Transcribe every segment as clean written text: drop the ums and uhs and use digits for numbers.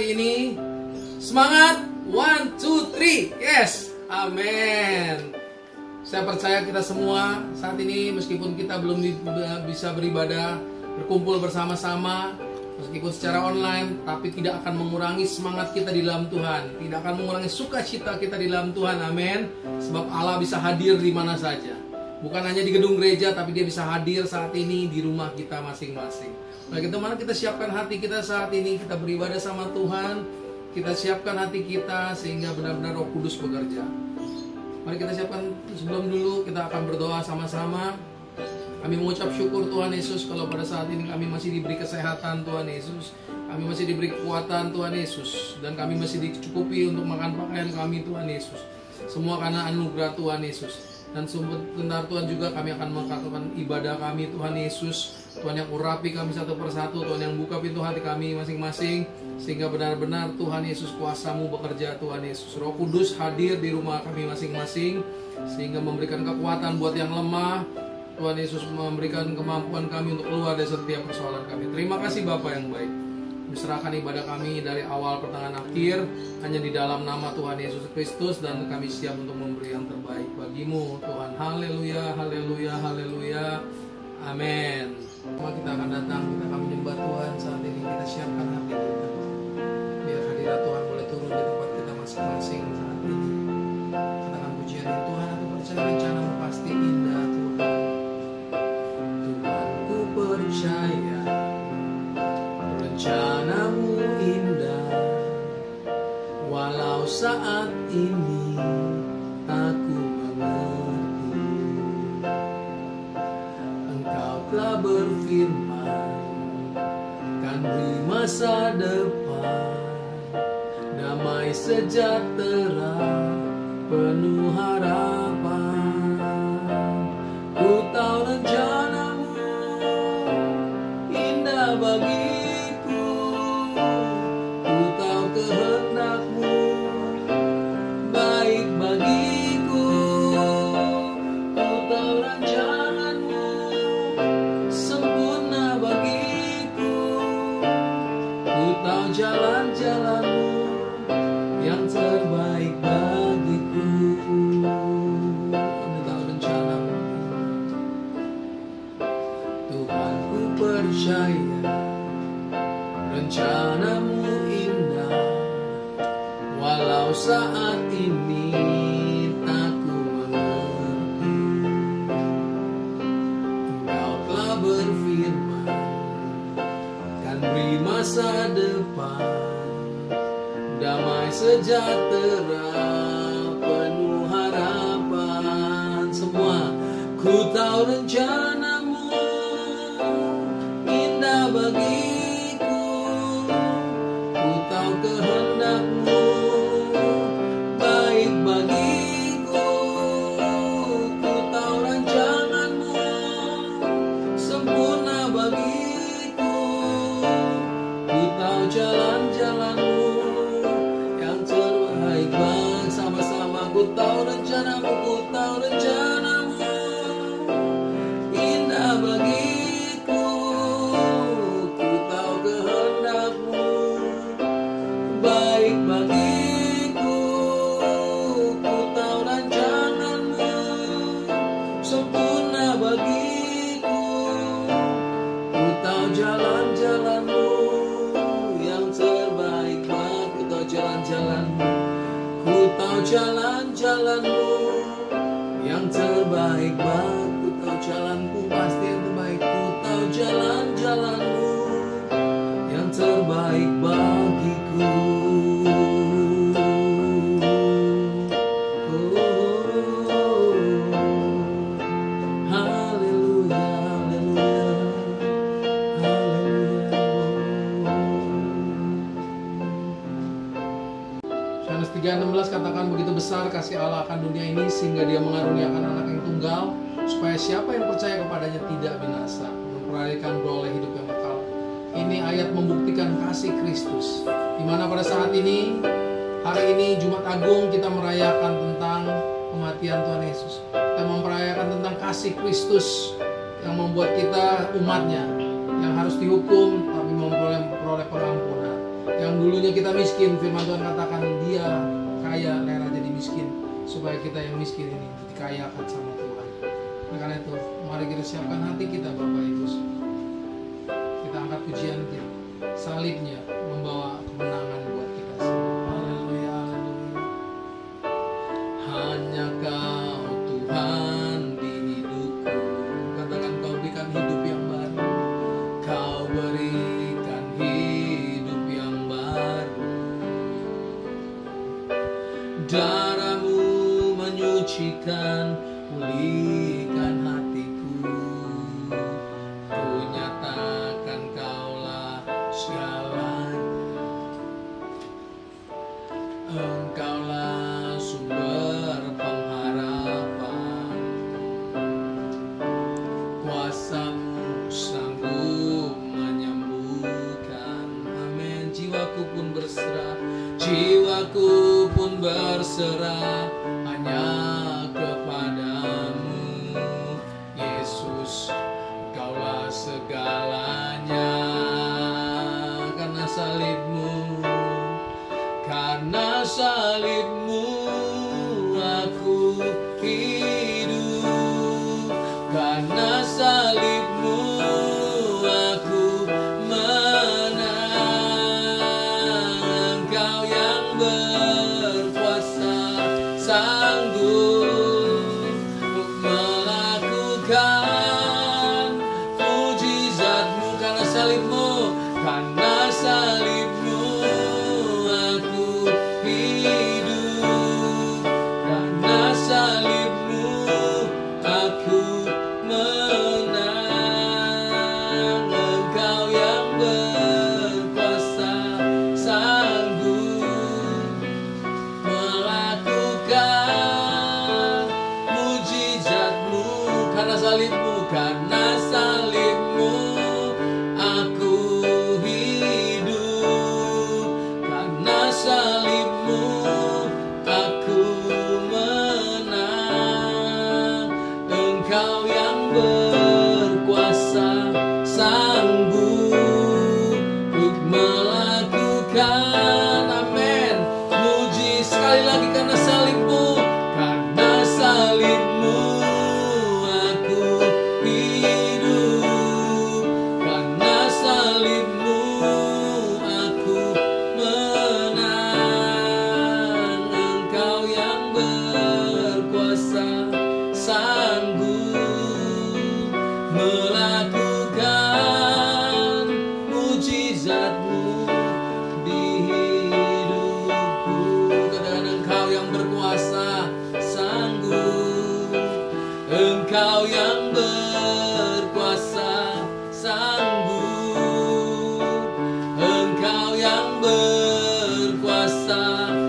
hari ini. Semangat, 1, 2, 3, yes, amin. Saya percaya kita semua saat ini meskipun kita belum bisa beribadah, berkumpul bersama-sama, meskipun secara online, tapi tidak akan mengurangi semangat kita di dalam Tuhan, tidak akan mengurangi sukacita kita di dalam Tuhan, amin. Sebab Allah bisa hadir di mana saja. Bukan hanya di gedung gereja, tapi dia bisa hadir saat ini di rumah kita masing-masing. Bagaimana kita siapkan hati kita saat ini, kita beribadah sama Tuhan, kita siapkan hati kita sehingga benar-benar Roh Kudus bekerja. Mari kita siapkan sebelum dulu, kita akan berdoa sama-sama. Kami mengucap syukur Tuhan Yesus kalau pada saat ini kami masih diberi kesehatan Tuhan Yesus. Kami masih diberi kekuatan Tuhan Yesus. Dan kami masih dicukupi untuk makan pakaian kami Tuhan Yesus. Semua karena anugerah Tuhan Yesus. Dan sebentar Tuhan juga kami akan melakukan ibadah kami Tuhan Yesus. Tuhan yang urapi kami satu persatu, Tuhan yang buka pintu hati kami masing-masing, sehingga benar-benar Tuhan Yesus kuasa-Mu bekerja Tuhan Yesus. Roh Kudus hadir di rumah kami masing-masing, sehingga memberikan kekuatan buat yang lemah. Tuhan Yesus memberikan kemampuan kami untuk keluar dari setiap persoalan kami. Terima kasih Bapa yang baik. Diserahkan ibadah kami dari awal pertengahan akhir hanya di dalam nama Tuhan Yesus Kristus, dan kami siap untuk memberi yang terbaik bagi-Mu Tuhan. Haleluya, haleluya, haleluya. Amin. Kita akan datang, kita akan menyembah Tuhan saat ini. Kita siapkan hati kita biar hadirat Tuhan boleh turun di tempat kita masing-masing saat ini. Katakan pujian Tuhan, aku percaya rencana-Mu pasti indah Tuhan. Tuhan, ku percaya rencana-Mu indah, walau saat ini aku mengerti. Engkau telah berfirman kan beri masa depan, damai sejahtera penuh harapan. Ku tahu rencana-Mu indah bagiku, ku tahu kehendak-Mu baik bagiku, ku tahu rancangan-Mu sempurna bagiku, ku tahu jalan-jalan-Mu yang terbaik bagiku. Ku tahu rencana-Mu Tuhan, ku percaya rencana-Mu indah, walau saat ini tak ku mengerti. Engkau telah berfirman kan beri masa depan, damai sejahtera penuh harapan. Semua ku tahu rencana-Mu indah bagiku, ku tahu kehendak-Mu baik bagiku, ku tahu rancangan-Mu sempurna bagiku, ku tahu jalan-jalan-Mu yang terbaik bagi sama-sama. Ku tahu rencana-Mu, ku tahu rencana-Mu indah bagiku, ku tahu kehendak-Mu baik bagiku, ku tahu rancangan-Mu sempurna bagiku, ku tahu jalan-jalan-Mu yang terbaik bagiku. Ku tahu jalan-jalan-Mu, ku tahu jalan-jalan-Mu yang terbaik bagiku. Ku tahu jalanku pasti yang terbaik, ku tahu jalan-jalan-Mu yang terbaik bagiku. Haleluya, haleluya, haleluya. Yohanes 3:16 katakan, begitu besar kasih Allah akan dunia ini sehingga Dia mengaruniakan anak yang tunggal, supaya siapa yang percaya kepadanya tidak binasa, memperolehkan beroleh hidup yang kekal. Ini ayat membuktikan kasih Kristus, di mana pada saat ini, hari ini Jumat Agung, kita merayakan tentang kematian Tuhan Yesus. Kita merayakan tentang kasih Kristus yang membuat kita umatnya yang harus dihukum tapi memperoleh pengampunan. Yang dulunya kita miskin, firman Tuhan katakan dia kaya rela jadi miskin, supaya kita yang miskin ini dikayakan sama Tuhan. Nah, karena itu mari kita siapkan hati kita Bapak Ibu. Kita angkat pujian kita. Salibnya membawa kemenangan buat kita semua. Haleluya, haleluya. Hanya Kau Tuhan di hidupku. Katakan Kau berikan hidup yang baru. Kau berikan hidup yang baru. Darah-Mu menyucikan, pulihkan hatiku. Ku nyatakan Kaulah segalanya. Engkaulah sumber pengharapan. Kuasa-Mu sanggup menyembuhkan. Amin. Jiwaku pun berserah, jiwaku pun berserah hanya kepadamu, Yesus. Kaulah segalanya. Karena salib-Mu, karena salib-Mu aku hidup. Karena salib-Mu aku menang. Engkau yang berkuasa, sanggup melakukan mujizat-Mu. Karena salib-Mu, karena salib-Mu aku hidup. Karena salib-Mu aku menang. Engkau yang berkuasa, sanggup melakukan mujizat-Mu. Karena salib-Mu, karena salib-Mu aku hidup. Karena salib-Mu aku menang. Engkau yang berkuasa, sanggup untuk melakukan, amin, mujizat. Sekali lagi, karena salib-Mu, karena salib-Mu aku hidup. Karena salib-Mu aku menang. Engkau yang berkuasa, sanggup melakukan mujizat-Mu di hidupku. Katakan Engkau yang berkuasa, sanggup. Engkau yang berkuasa, sanggup. Engkau yang berkuasa,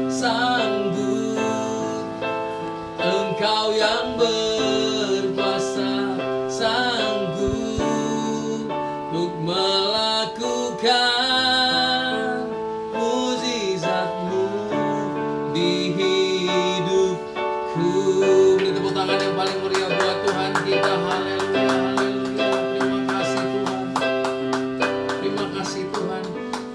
sanggup. Engkau yang berkuasa, sanggup untuk melakukan mujizat-Mu di hidupku. Beri tepuk tangan yang paling meriah buat Tuhan kita. Haleluya, haleluya. Terima kasih Tuhan. Terima kasih Tuhan.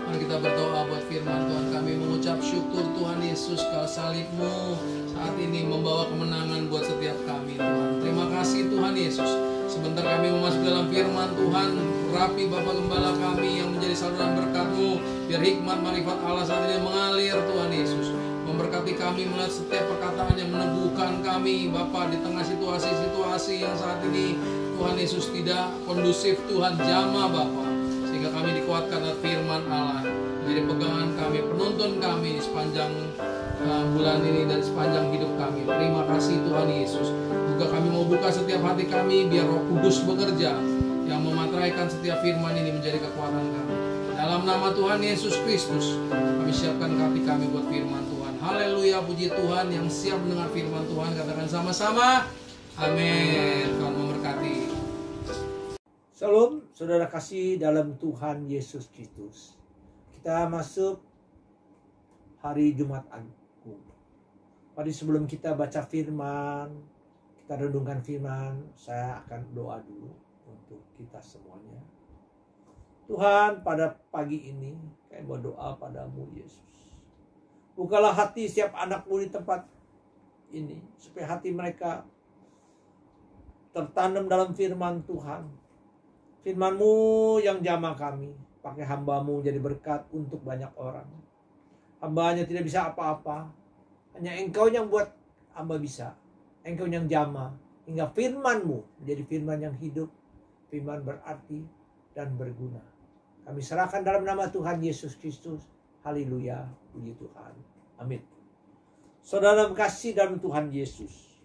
Mari kita berdoa buat firman Tuhan. Kami mengucap syukur Tuhan Yesus, kalau salib-Mu saat ini membawa kemenangan buat setiap kami Tuhan. Terima kasih Tuhan Yesus. Sebentar kami memasuki dalam firman Tuhan. Rapi Bapak Gembala kami yang menjadi saluran berkat-Mu. Biar hikmat marifat Allah saat ini mengalir Tuhan Yesus. Memberkati kami melihat setiap perkataan yang meneguhkan kami Bapak di tengah situasi-situasi yang saat ini Tuhan Yesus tidak kondusif Tuhan. Jamah Bapak, sehingga kami dikuatkan oleh firman Allah, menjadi pegangan kami, penuntun kami di sepanjang bulan ini dan sepanjang hidup kami. Terima kasih Tuhan Yesus. Juga kami mau buka setiap hati kami, biar Roh Kudus bekerja yang memateraikan setiap firman ini menjadi kekuatan kami. Dalam nama Tuhan Yesus Kristus, kami siapkan hati kami buat firman Tuhan. Haleluya, puji Tuhan yang siap mendengar firman Tuhan. Katakan sama-sama, amin. Tuhan memberkati. Salam, saudara kasih dalam Tuhan Yesus Kristus. Kita masuk hari Jumat Agung. Mari sebelum kita baca firman, kita renungkan firman, saya akan doa dulu untuk kita semuanya. Tuhan, pada pagi ini kami berdoa padamu Yesus. Bukalah hati setiap anakmu di tempat ini, supaya hati mereka tertanam dalam firman Tuhan. Firman-Mu yang jamah kami, pakai hamba-Mu jadi berkat untuk banyak orang. Hamba-Nya tidak bisa apa-apa, hanya Engkau yang buat hamba bisa. Engkau yang jamah, hingga firman-Mu menjadi firman yang hidup, firman berarti dan berguna. Kami serahkan dalam nama Tuhan Yesus Kristus. Haleluya, puji Tuhan. Amin. Saudara kasih dalam Tuhan Yesus,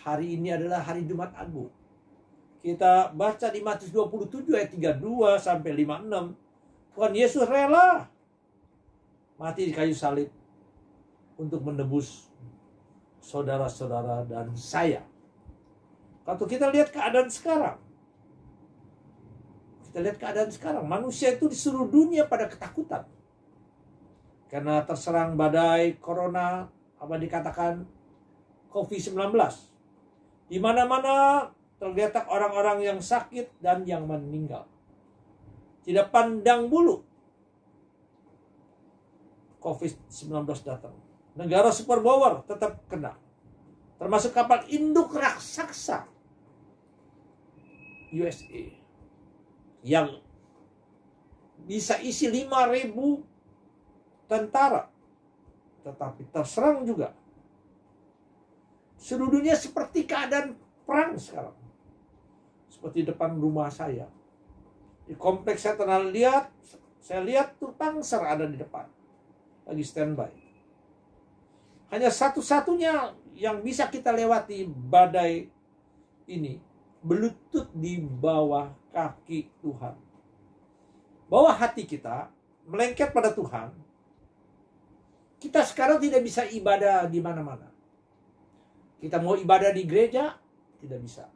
hari ini adalah hari Jumat Agung. Kita baca di Matius 27 ayat 32 sampai 56. Tuhan Yesus rela mati di kayu salib untuk menebus saudara-saudara dan saya. Kalau kita lihat keadaan sekarang, manusia itu di seluruh dunia pada ketakutan. Karena terserang badai corona, apa dikatakan COVID-19. Di mana-mana tergeletak orang-orang yang sakit dan yang meninggal. Tidak pandang bulu COVID-19 datang. Negara superpower tetap kena. Termasuk kapal induk raksasa USA yang bisa isi 5.000 tentara, tetapi terserang juga. Seluruh dunia seperti keadaan perang sekarang. Seperti depan rumah saya. Di kompleks saya lihat tuh Pangser ada di depan. Lagi standby. Hanya satu-satunya yang bisa kita lewati badai ini, berlutut di bawah kaki Tuhan. Bawa hati kita melengket pada Tuhan. Kita sekarang tidak bisa ibadah di mana-mana. Kita mau ibadah di gereja, tidak bisa.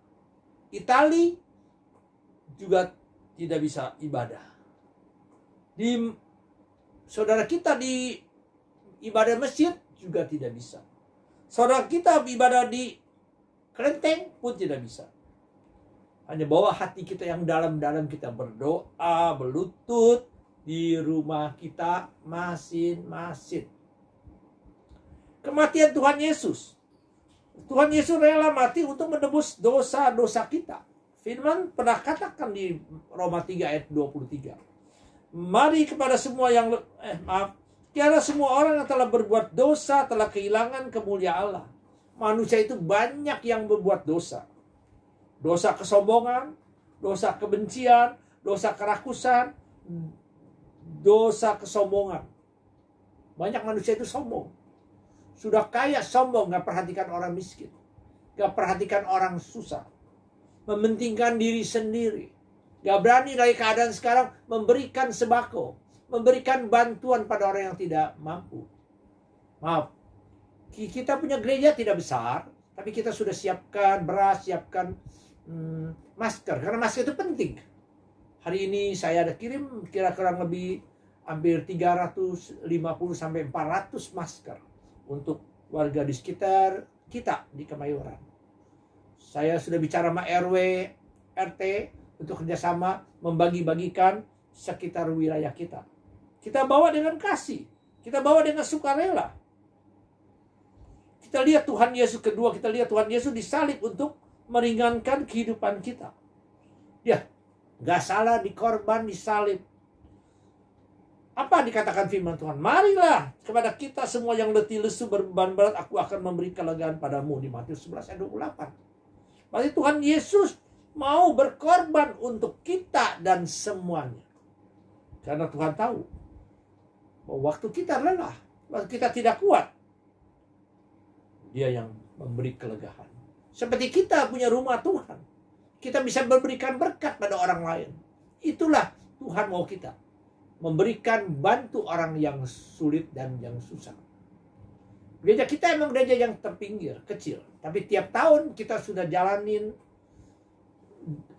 Itali juga tidak bisa ibadah. Saudara kita di ibadah masjid juga tidak bisa. Saudara kita ibadah di kelenteng pun tidak bisa. Hanya bawa hati kita yang dalam-dalam, kita berdoa, berlutut di rumah kita masing-masing. Kematian Tuhan Yesus. Tuhan Yesus rela mati untuk menebus dosa-dosa kita. Firman pernah katakan di Roma 3 ayat 23. Mari kepada semua yang tiada semua orang yang telah berbuat dosa telah kehilangan kemuliaan Allah. Manusia itu banyak yang berbuat dosa. Dosa kesombongan, dosa kebencian, dosa kerakusan, dosa kesombongan. Banyak manusia itu sombong. Sudah kaya sombong, gak perhatikan orang miskin. Gak perhatikan orang susah. Mementingkan diri sendiri. Gak berani dari keadaan sekarang memberikan sembako. Memberikan bantuan pada orang yang tidak mampu. Maaf, kita punya gereja tidak besar, tapi kita sudah siapkan beras, siapkan masker. Karena masker itu penting. Hari ini saya ada kirim kira-kira lebih hampir 350 sampai 400 masker untuk warga di sekitar kita di Kemayoran. Saya sudah bicara sama RW, RT untuk kerjasama membagi-bagikan sekitar wilayah kita. Kita bawa dengan kasih. Kita bawa dengan sukarela. Kita lihat Tuhan Yesus kedua, kita lihat Tuhan Yesus disalib untuk meringankan kehidupan kita. Dia gak salah dikorban, disalib. Apa dikatakan firman Tuhan? Marilah kepada kita semua yang letih lesu berbeban berat, aku akan memberi kelegaan padamu. Di Matius 11 ayat 28. Berarti Tuhan Yesus mau berkorban untuk kita dan semuanya. Karena Tuhan tahu bahwa waktu kita lelah, waktu kita tidak kuat, Dia yang memberi kelegaan. Seperti kita punya rumah Tuhan, kita bisa memberikan berkat pada orang lain. Itulah Tuhan mau kita. Memberikan bantu orang yang sulit dan yang susah. Gereja kita emang gereja yang terpinggir, kecil. Tapi tiap tahun kita sudah jalanin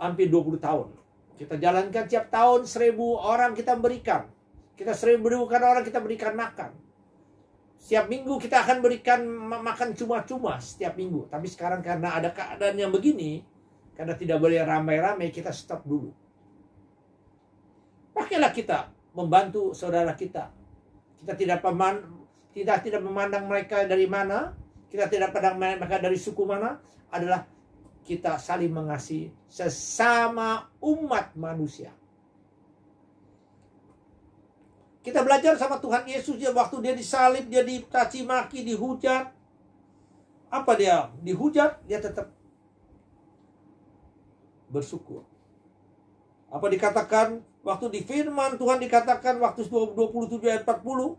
hampir 20 tahun. Kita jalankan tiap tahun 1.000 orang kita berikan. Kita 1.000 orang kita berikan makan. Setiap minggu kita akan berikan makan cuma-cuma setiap minggu. Tapi sekarang karena ada keadaan yang begini, karena tidak boleh ramai-ramai, kita stop dulu. Pakailah kita membantu saudara kita. Kita tidak memandang mereka dari mana, kita tidak pandang mereka dari suku mana, adalah kita saling mengasihi sesama umat manusia. Kita belajar sama Tuhan Yesus, waktu dia disalib, dia dicaci maki, dihujat. Apa dia? Dihujat, dia tetap bersyukur. Apa dikatakan waktu di firman Tuhan, dikatakan waktu 27 ayat 40.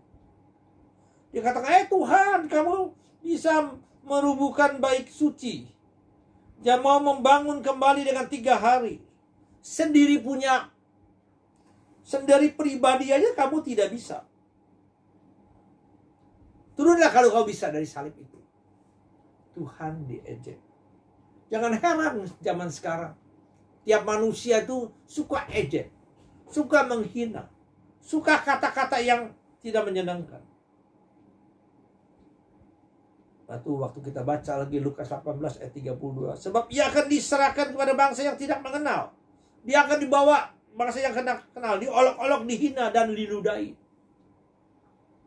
Dia katakan, Tuhan, kamu bisa merubuhkan bait suci. Dia mau membangun kembali dengan 3 hari. Sendiri pribadi aja kamu tidak bisa. Turunlah kalau kau bisa dari salib itu. Tuhan diejek. Jangan heran zaman sekarang. Tiap manusia itu suka ejek. Suka menghina. Suka kata-kata yang tidak menyenangkan. Waktu kita baca lagi Lukas 18 ayat 32. Sebab ia akan diserahkan kepada bangsa yang tidak mengenal. Dia akan dibawa bangsa yang kenal, diolok-olok, dihina, dan diludahi.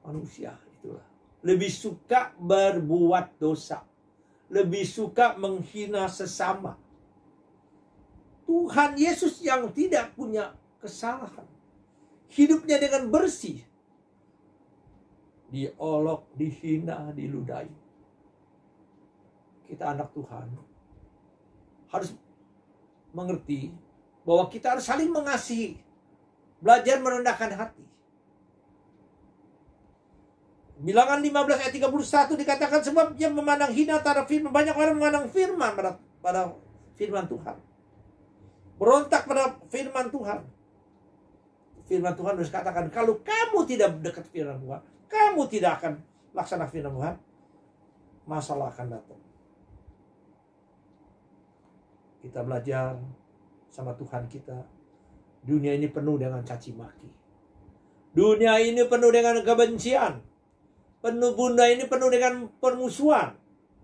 Manusia itulah. Lebih suka berbuat dosa. Lebih suka menghina sesama. Tuhan Yesus yang tidak punya kesalahan. Hidupnya dengan bersih. Diolok, dihina, diludahi. Kita anak Tuhan. Harus mengerti bahwa kita harus saling mengasihi. Belajar merendahkan hati. Bilangan 15 ayat 31 dikatakan, sebab dia memandang hina terhadap firman. Banyak orang memandang firman pada firman Tuhan. Berontak pada firman Tuhan. Firman Tuhan harus katakan, kalau kamu tidak dekat firman Tuhan, kamu tidak akan laksana firman Tuhan, masalah akan datang. Kita belajar sama Tuhan kita. Dunia ini penuh dengan caci maki. Dunia ini penuh dengan kebencian. Dunia ini penuh dengan permusuhan.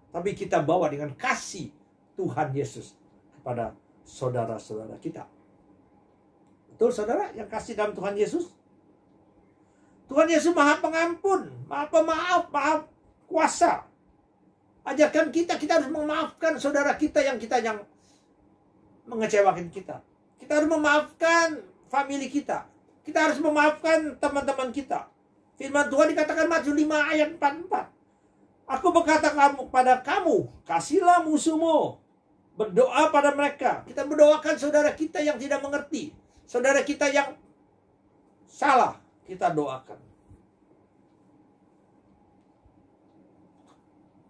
Tapi kita bawa dengan kasih Tuhan Yesus kepada saudara-saudara kita. Betul saudara yang kasih dalam Tuhan Yesus? Tuhan Yesus maha pengampun, maha pemaaf, maha kuasa. Ajarkan kita harus memaafkan saudara kita yang mengecewakan kita. Kita harus memaafkan famili kita. Kita harus memaafkan teman-teman kita. Firman Tuhan dikatakan Matius 5 ayat 44. Aku berkata kepada kamu, kasihlah musuhmu. Berdoa pada mereka. Kita berdoakan saudara kita yang tidak mengerti. Saudara kita yang salah, kita doakan.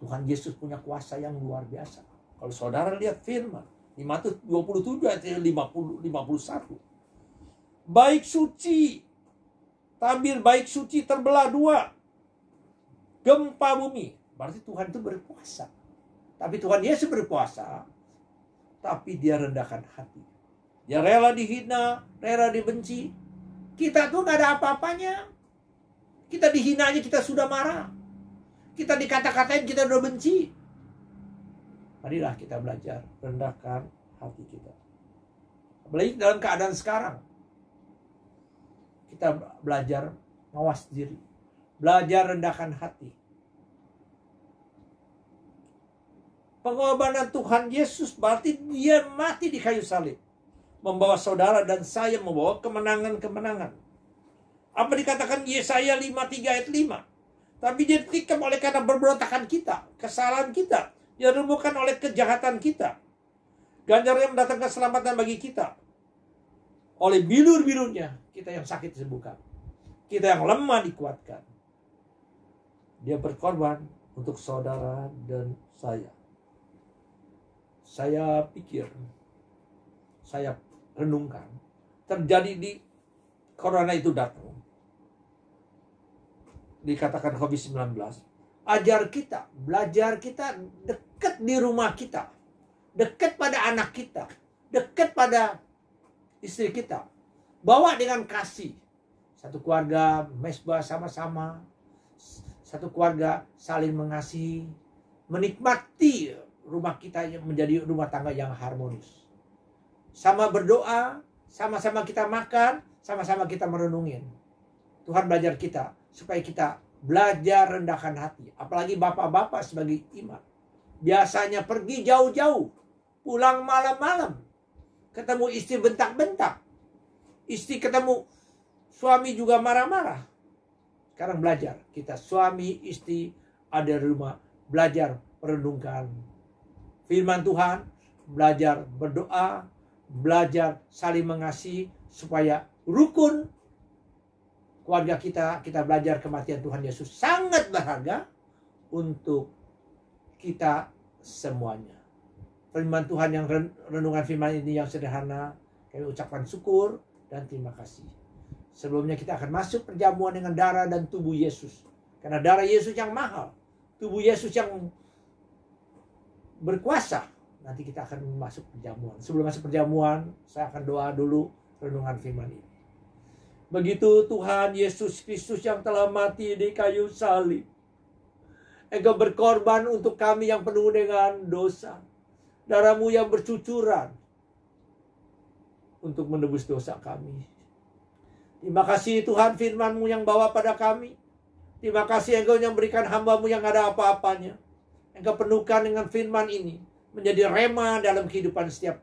Tuhan Yesus punya kuasa yang luar biasa. Kalau saudara lihat firman di Matius 27 ayat 51. Baik suci, tabir baik suci terbelah 2. Gempa bumi. Berarti Tuhan itu berkuasa. Tapi Tuhan Yesus berkuasa, tapi dia rendahkan hati. Dia rela dihina, rela dibenci. Kita tuh gak ada apa-apanya. Kita dihina aja kita sudah marah. Kita dikata-katain kita udah benci. Marilah kita belajar rendahkan hati kita. Apalagi dalam keadaan sekarang. Kita belajar mawas diri. Belajar rendahkan hati. Pengorbanan Tuhan Yesus berarti dia mati di kayu salib. Membawa saudara dan saya membawa kemenangan-kemenangan. Apa dikatakan Yesaya 53 ayat 5? Tapi dia ditikam oleh karena berontakan kita, kesalahan kita. Dia diremukkan oleh kejahatan kita. Ganjarannya mendatangkan keselamatan bagi kita. Oleh bilur-bilurnya, kita yang sakit disembuhkan. Kita yang lemah dikuatkan. Dia berkorban untuk saudara dan saya. Saya pikir, saya renungkan, terjadi di corona itu datang. Dikatakan COVID-19. Belajar kita dekat di rumah kita. Dekat pada anak kita. Dekat pada istri kita. Bawa dengan kasih. Satu keluarga mesbah sama-sama. Satu keluarga saling mengasihi. Menikmati rumah kita yang menjadi rumah tangga yang harmonis. Sama berdoa. Sama-sama kita makan. sama-sama kita merenungin. Tuhan belajar kita supaya kita belajar rendahkan hati. Apalagi bapak-bapak sebagai imam. Biasanya pergi jauh-jauh, pulang malam-malam, ketemu istri bentak-bentak, istri ketemu suami juga marah-marah. Sekarang belajar kita suami istri ada di rumah, belajar merenungkan firman Tuhan, belajar berdoa, belajar saling mengasihi supaya rukun keluarga kita belajar kematian Tuhan Yesus sangat berharga untuk kita semuanya. Firman Tuhan yang renungan firman ini yang sederhana, kami ucapkan syukur dan terima kasih. Sebelumnya kita akan masuk perjamuan dengan darah dan tubuh Yesus. Karena darah Yesus yang mahal, tubuh Yesus yang berkuasa. Nanti kita akan masuk perjamuan. Sebelum masuk perjamuan, saya akan doa dulu renungan firman ini. Begitu Tuhan Yesus Kristus yang telah mati di kayu salib, Engkau berkorban untuk kami yang penuh dengan dosa. Darah-Mu yang bercucuran untuk menebus dosa kami. Terima kasih Tuhan firman-Mu yang bawa pada kami. Terima kasih Engkau yang berikan hamba-Mu yang ada apa-apanya. Engkau penuhkan dengan firman ini menjadi rema dalam kehidupan setiap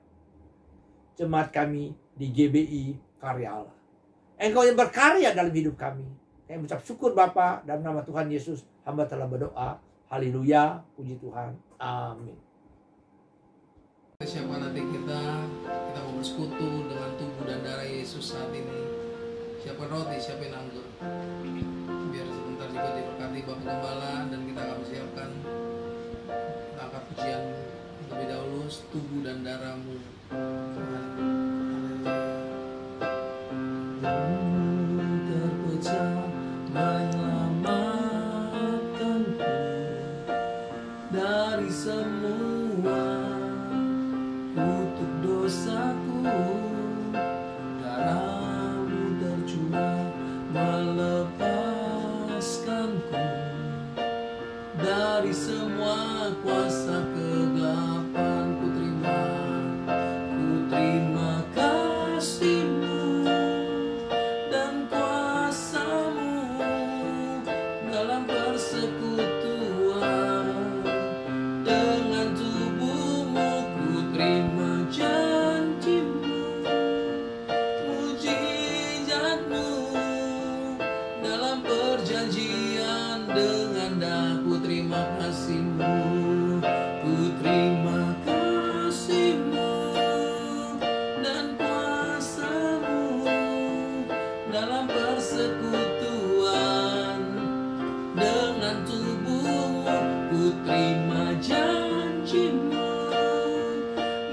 jemaat kami di GBI Karya Allah. Engkau yang berkarya dalam hidup kami. Kami mengucap syukur Bapa, dalam nama Tuhan Yesus hamba telah berdoa. Haleluya, puji Tuhan. Amin. Siapa nanti kita mau bersekutu dengan tubuh dan darah Yesus saat ini. Siapa roti, siapa anggur. Biar sebentar juga diberkati Bapak Gembala dan kita akan siapkan angkat pujian lebih dahulu, tubuh dan darah-Mu Tuhan. Terpecah menyelamatkanku dari semua kutuk dosaku. Darah-Mu tercurah melepaskanku dari semua kuasa kegelapan. Ku terima kasih-Mu dan kuasa-Mu dalam persekutuan dengan tubuh-Mu. Ku terima janji-Mu, mujizat-Mu dalam perjanjian dengan Ku terima kasih-Mu, ku terima kasih-Mu dan kuasa-Mu dalam persekutuan dengan tubuh-Mu. Ku terima janji-Mu,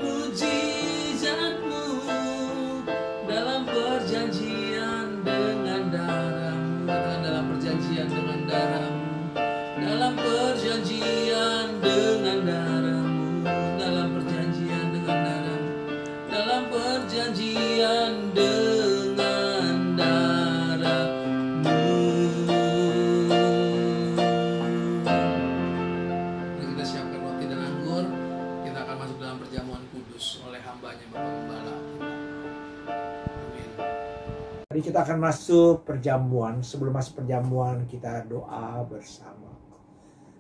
mujizat-Mu dalam perjanjian dengan darah-Mu. Katakan dalam perjanjian dengan darah-Mu. Dalam perjanjian dengan darah-Mu, dalam perjanjian dengan darah-Mu, dalam perjanjian dengan darah-Mu. Mari kita siapkan roti dan anggur. Kita akan masuk dalam perjamuan kudus oleh hambanya Bapak Gembala. Amin. Jadi kita akan masuk perjamuan. Sebelum masuk perjamuan kita doa bersama.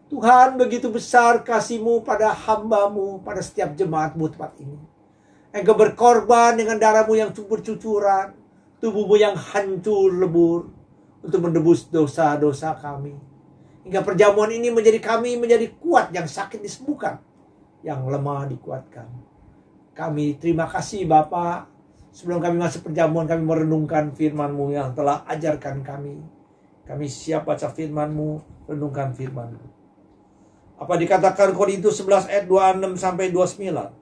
Tuhan, begitu besar kasih-Mu pada hamba-Mu, pada setiap jemaat-Mu tempat ini. Engkau berkorban dengan darah-Mu yang bercucuran, tubuh-Mu yang hancur lebur untuk menebus dosa-dosa kami. Hingga perjamuan ini kami menjadi kuat, yang sakit disembuhkan, yang lemah dikuatkan. Kami terima kasih Bapa. Sebelum kami masuk perjamuan, kami merenungkan firman-Mu yang telah ajarkan kami. Kami siap baca firman-Mu, renungkan firman-Mu. Apa dikatakan Korintus 11 ayat 26 sampai 29.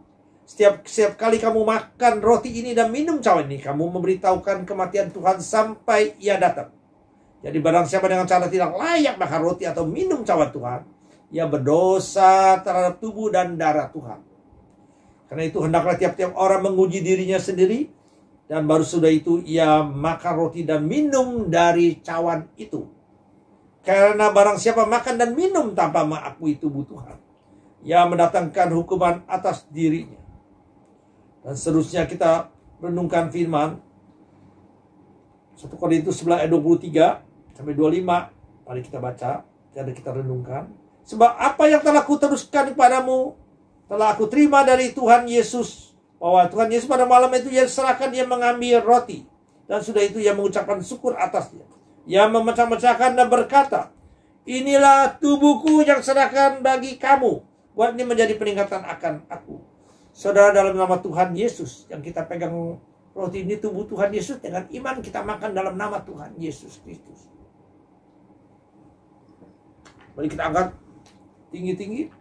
Setiap kali kamu makan roti ini dan minum cawan ini, kamu memberitahukan kematian Tuhan sampai Ia datang. Jadi barang siapa dengan cara tidak layak makan roti atau minum cawan Tuhan, ia berdosa terhadap tubuh dan darah Tuhan. Karena itu hendaklah tiap-tiap orang menguji dirinya sendiri, dan baru sudah itu ia makan roti dan minum dari cawan itu. Karena barang siapa makan dan minum tanpa mengakui tubuh Tuhan, ia mendatangkan hukuman atas dirinya. 1 Dan seterusnya kita renungkan firman. 1 Korintus 11 ayat 23 sampai 25. Mari kita baca, dan kita renungkan. Sebab apa yang telah kuteruskan kepadamu, telah aku terima dari Tuhan Yesus, bahwa Tuhan Yesus pada malam itu ia serahkan, dia mengambil roti, dan sudah itu ia mengucapkan syukur atasnya. Ia memecah-mecahkan dan berkata, inilah tubuhku yang serahkan bagi kamu. Buat ini menjadi peringatan akan aku. Saudara, dalam nama Tuhan Yesus yang kita pegang roti ini, tubuh Tuhan Yesus, dengan iman kita makan dalam nama Tuhan Yesus Kristus. Mari kita angkat tinggi-tinggi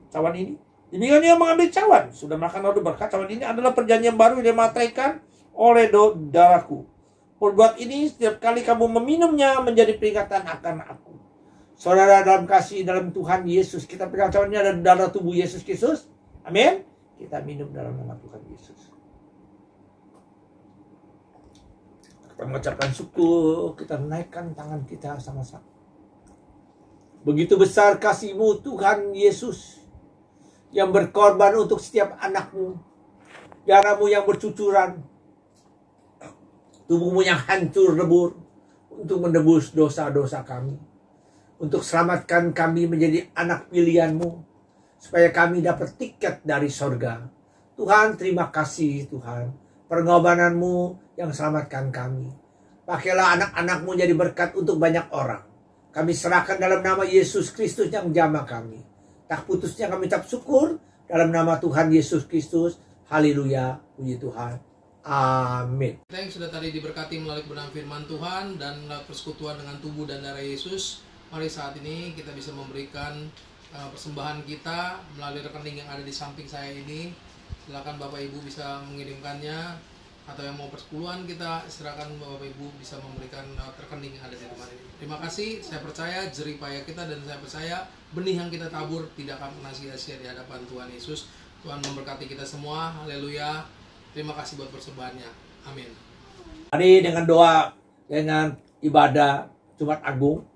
cawan ini. Demikian dia mengambil cawan. Sudah makan lalu berkata, cawan ini adalah perjanjian baru yang dimataikan oleh darahku. Perbuat ini setiap kali kamu meminumnya menjadi peringatan akan aku. Saudara dalam kasih dalam Tuhan Yesus, kita pegang cawan ini ada darah tubuh Yesus Kristus. Amin. Kita minum dalam nama Tuhan Yesus. Kita mengucapkan syukur, kita naikkan tangan kita sama-sama. Begitu besar kasih-Mu Tuhan Yesus, yang berkorban untuk setiap anak-Mu, darah-Mu yang bercucuran, tubuh-Mu yang hancur lebur, untuk menebus dosa-dosa kami, untuk selamatkan kami menjadi anak pilihan-Mu, supaya kami dapat tiket dari sorga. Tuhan, terima kasih Tuhan, pengorbanan-Mu yang selamatkan kami. Pakailah anak-anak-Mu jadi berkat untuk banyak orang. Kami serahkan dalam nama Yesus Kristus yang jamah kami. Tak putusnya kami ucap syukur dalam nama Tuhan Yesus Kristus. Haleluya, puji Tuhan. Amin. Kita yang sudah tadi diberkati melalui kebenaran firman Tuhan dan persekutuan dengan tubuh dan darah Yesus. Mari saat ini kita bisa memberikan persembahan kita melalui rekening yang ada di samping saya ini. Silakan Bapak Ibu bisa mengirimkannya. Atau yang mau persepuluhan, kita serahkan Bapak Ibu bisa memberikan rekening yang ada di tempat ini. Terima kasih, saya percaya jerih payah kita, dan saya percaya benih yang kita tabur tidak akan pernah sia-sia di hadapan Tuhan Yesus. Tuhan memberkati kita semua. Haleluya. Terima kasih buat persembahannya. Amin. Hari dengan doa, dengan ibadah Jumat Agung,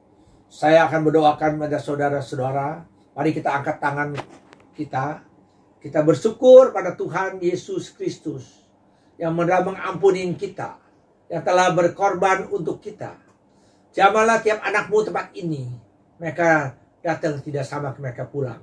saya akan berdoakan pada saudara-saudara. Mari kita angkat tangan kita. Kita bersyukur pada Tuhan Yesus Kristus yang telah mengampuni kita, yang telah berkorban untuk kita. Jamahlah tiap anak-Mu tempat ini. Mereka datang tidak sama, mereka pulang.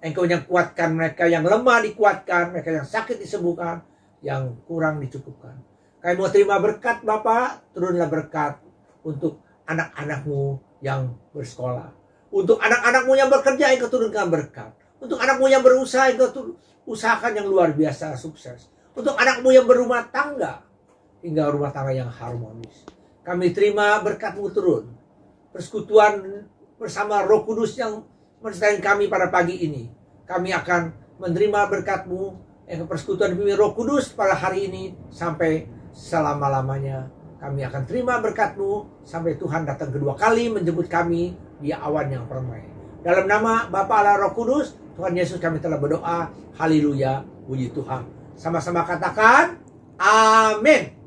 Engkau yang kuatkan mereka, yang lemah dikuatkan, mereka yang sakit disembuhkan, yang kurang dicukupkan. Kami mau terima berkat Bapa, turunlah berkat untuk anak-anak-Mu yang bersekolah. Untuk anak-anak-Mu yang bekerja, Engkau turunkan berkat. Untuk anak-Mu yang berusaha, Engkau usahakan yang luar biasa sukses. Untuk anak-Mu yang berumah tangga, hingga rumah tangga yang harmonis. Kami terima berkat-Mu turun. Persekutuan bersama Roh Kudus yang menyertai kami pada pagi ini. Kami akan menerima berkat-Mu, yang persekutuan demi Roh Kudus pada hari ini sampai selama-lamanya. Kami akan terima berkat-Mu sampai Tuhan datang kedua kali menjemput kami di awan yang permai. Dalam nama Bapa, Allah, Roh Kudus, Tuhan Yesus kami telah berdoa. Haleluya, puji Tuhan. Sama-sama katakan, amin.